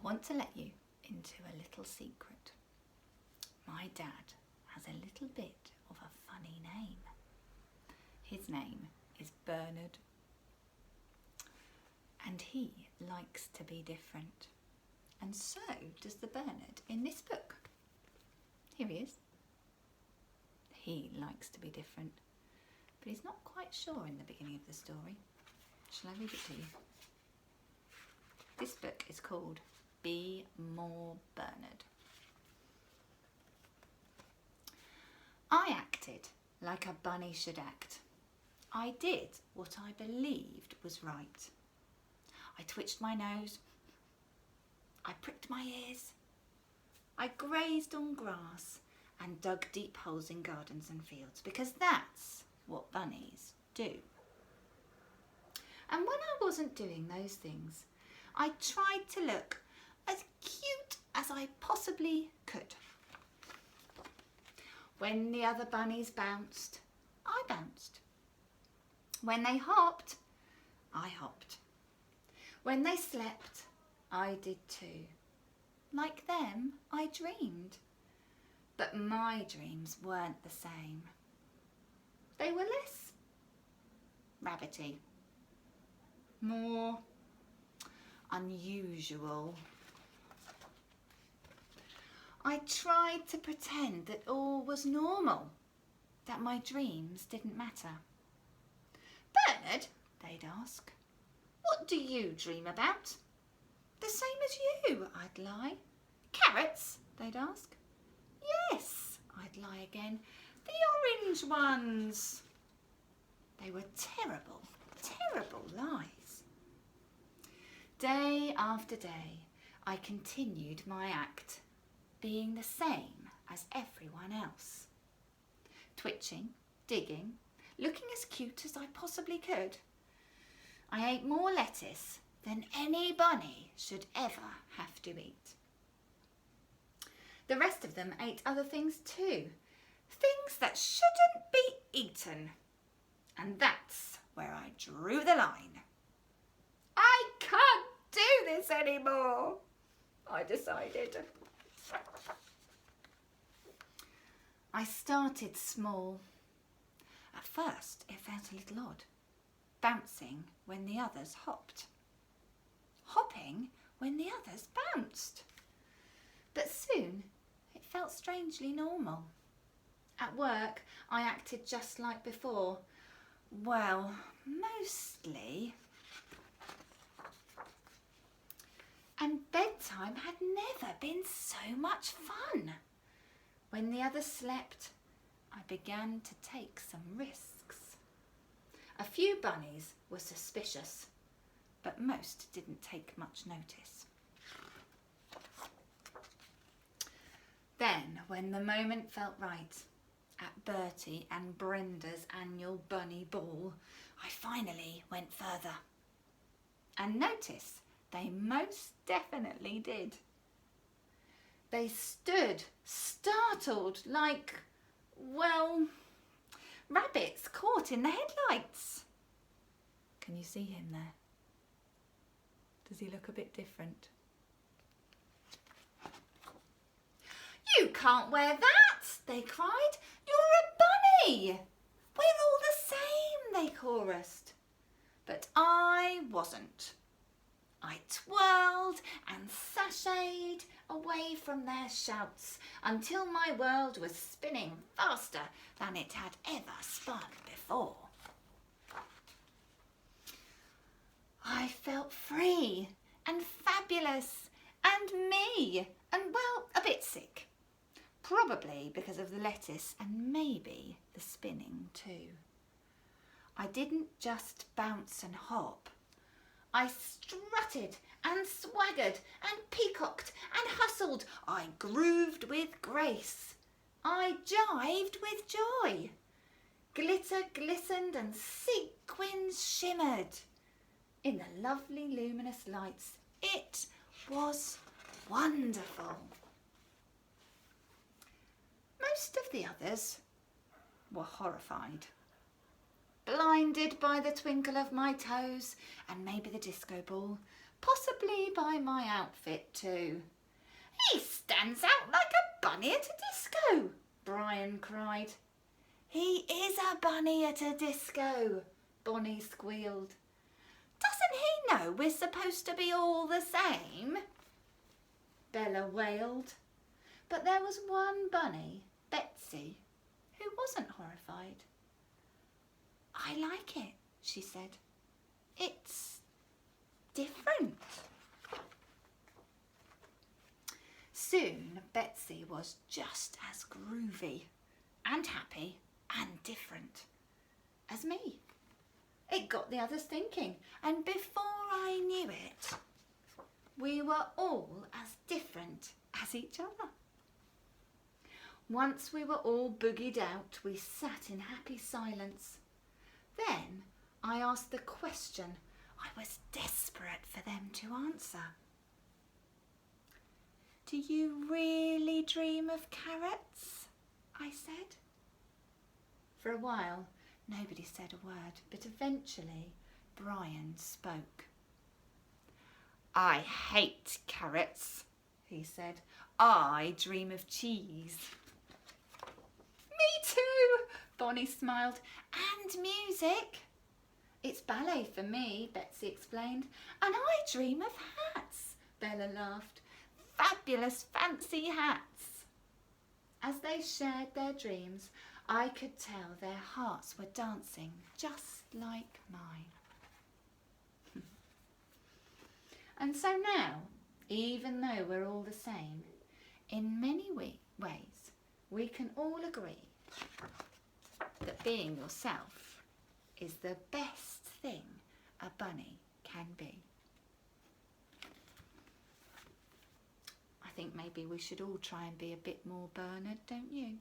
want to let you into a little secret. My dad has a little bit of a funny name. His name is Bernard. And he likes to be different. And so does the Bernard in this book. Here he is. He likes to be different, but he's not quite sure in the beginning of the story. Shall I read it to you? This book is called Be More Bernard. I acted like a bunny should act. I did what I believed was right. I twitched my nose. I pricked my ears. I grazed on grass and dug deep holes in gardens and fields, because that's what bunnies do. And when I wasn't doing those things, I tried to look as cute as I possibly could. When the other bunnies bounced, I bounced. When they hopped, I hopped. When they slept, I did too. Like them, I dreamed. But my dreams weren't the same. They were less rabbity, more unusual. I tried to pretend that all was normal, that my dreams didn't matter. Bernard, they'd ask, what do you dream about? The same as you, I'd lie. Carrots, they'd ask. Yes, I'd lie again. The orange ones. They were terrible, terrible lies. Day after day, I continued my act, being the same as everyone else. Twitching, digging, looking as cute as I possibly could. I ate more lettuce than any bunny should ever have to eat. The rest of them ate other things too, things that shouldn't be eaten. And that's where I drew the line. I can't do this anymore, I decided. I started small. At first it felt a little odd, bouncing when the others hopped, hopping when the others bounced. But soon it felt strangely normal. At work I acted just like before. Well, mostly. And bedtime had never been so much fun. When the others slept, I began to take some risks. A few bunnies were suspicious, but most didn't take much notice. Then, when the moment felt right, at Bertie and Brenda's annual bunny ball, I finally went further. And notice they most definitely did. They stood startled like, well, rabbits caught in the headlights. Can you see him there? Does he look a bit different? You can't wear that, they cried. You're a bunny. We're all the same, they chorused. But I wasn't. I twirled and sashayed away from their shouts until my world was spinning faster than it had ever spun before. I felt free and fabulous and me and, well, a bit sick. Probably because of the lettuce and maybe the spinning too. I didn't just bounce and hop. I strutted and swaggered and peacocked and hustled. I grooved with grace. I jived with joy. Glitter glistened and sequins shimmered. In the lovely luminous lights, it was wonderful. Most of the others were horrified. blinded by the twinkle of my toes and maybe the disco ball, possibly by my outfit too. He stands out like a bunny at a disco, Brian cried. He is a bunny at a disco, Bonnie squealed. Doesn't he know we're supposed to be all the same? Bella wailed. But there was one bunny, Betsy, who wasn't horrified. I like it, she said. It's different. Soon Betsy was just as groovy and happy and different as me. It got the others thinking, and before I knew it, we were all as different as each other. Once we were all boogied out, we sat in happy silence. Then I asked the question I was desperate for them to answer. Do you really dream of carrots? I said. For a while, nobody said a word, but eventually Brian spoke. I hate carrots, he said. I dream of cheese. Me too, Bonnie smiled. And music. It's ballet for me, Betsy explained. And I dream of hats, Bella laughed. Fabulous fancy hats. As they shared their dreams, I could tell their hearts were dancing just like mine. And so now, even though we're all the same, in many ways, we can all agree that being yourself is the best thing a bunny can be. I think maybe we should all try and be a bit more Bernard, don't you?